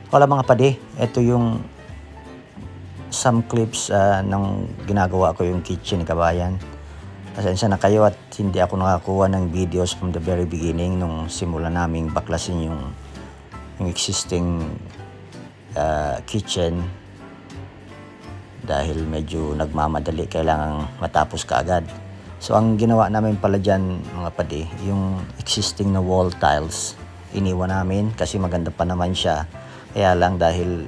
Wala mga padi, ito yung some clips ng ginagawa ko yung kitchen kabayan. Pasensya na kayo at hindi ako nakakuha ng videos from the very beginning nung simula naming baklasin yung existing kitchen dahil medyo nagmamadali, kailangang matapos kaagad. So ang ginawa namin pala dyan mga padi, yung existing na wall tiles iniwan namin kasi maganda pa naman siya. Kaya lang dahil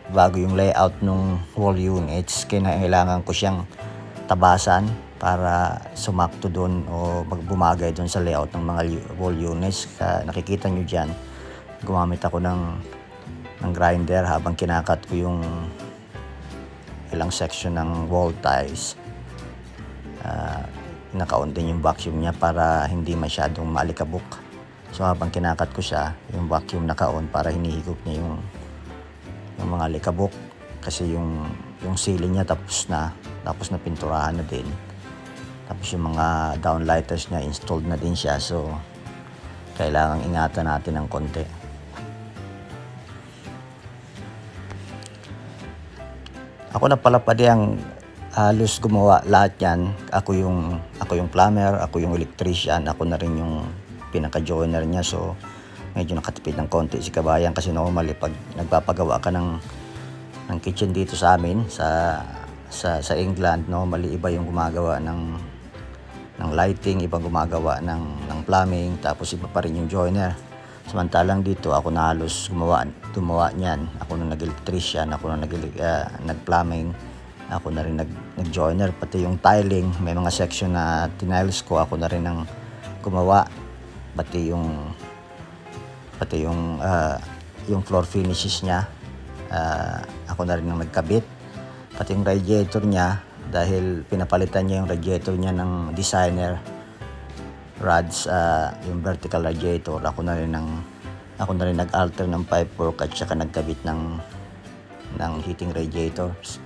bago yung layout ng wall units, kailangan ko siyang tabasan para sumakto doon o magbumagay doon sa layout ng mga wall units. Nakikita nyo dyan, gumamit ako ng grinder habang kinakat ko yung ilang section ng wall ties. Naka-on din yung vacuum niya para hindi masyadong maalikabok. So habang kinakat ko siya, yung vacuum naka-on para hinihigop niya yung mga alikabok kasi yung ceiling niya tapos na pinturahan na din. Tapos yung mga downlighters niya installed na din siya, so kailangang ingatan natin ng konti. Ako na pala padi ang halos gumawa lahat yan. Ako yung plumber, ako yung electrician, ako na rin yung pinaka-joiner niya. So medyo nakatipid ng konti si kabayan kasi normally pag nagpapagawa ka ng kitchen dito sa amin sa England, normally iba yung gumagawa ng lighting, iba gumagawa ng plumbing, tapos iba pa rin yung joiner. Samantalang dito ako na halos gumawa niyan. Ako na nag-electrician, ako na nag-plumbing, ako na rin nag-joiner, pati yung tiling, may mga section na tiniles ko, ako na rin ang gumawa, pati yung floor finishes niya, ako na rin ang nagkabit, pati yung radiator niya, dahil pinapalitan niya yung radiator niya ng designer rods, yung vertical radiator, ako na rin nag-alter ng pipe work at saka nagkabit ng heating radiators.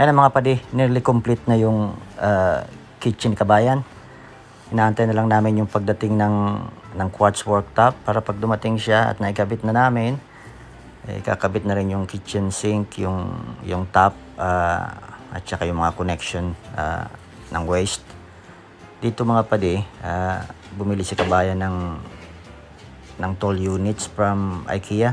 Ayan mga padi, nearly complete na yung kitchen kabayan. Inaantay na lang namin yung pagdating ng quartz worktop para pag dumating siya at naikabit na namin, kakabit na rin yung kitchen sink, yung top, at saka yung mga connection ng waste. Dito mga padi, bumili si kabayan ng tall units from IKEA.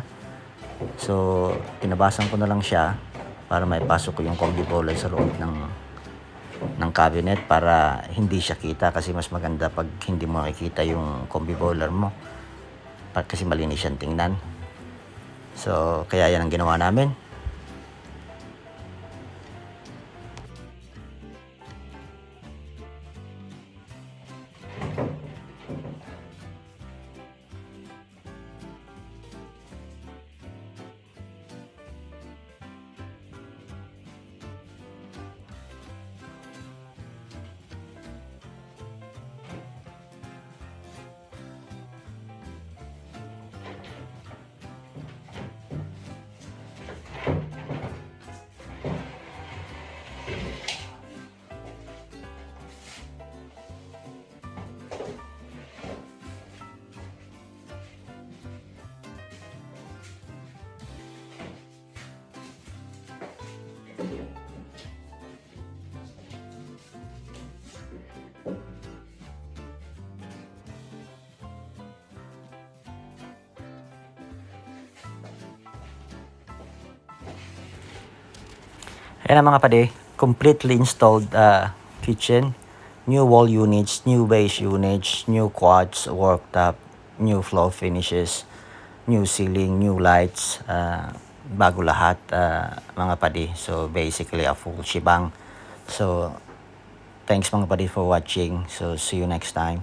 So tinabasan ko na lang siya para maipasok ko yung combi bowler sa loob ng cabinet para hindi siya kita, kasi mas maganda pag hindi mo makikita yung combi bowler mo kasi malinis siyang tingnan. So kaya yan ang ginawa namin. Ayan ang mga padi, completely installed kitchen. new wall units, new base units, new quartz worktop, new floor finishes, new ceiling, new lights, bago lahat, mga padi. So basically a full shebang. So thanks mga padi for watching. So see you next time.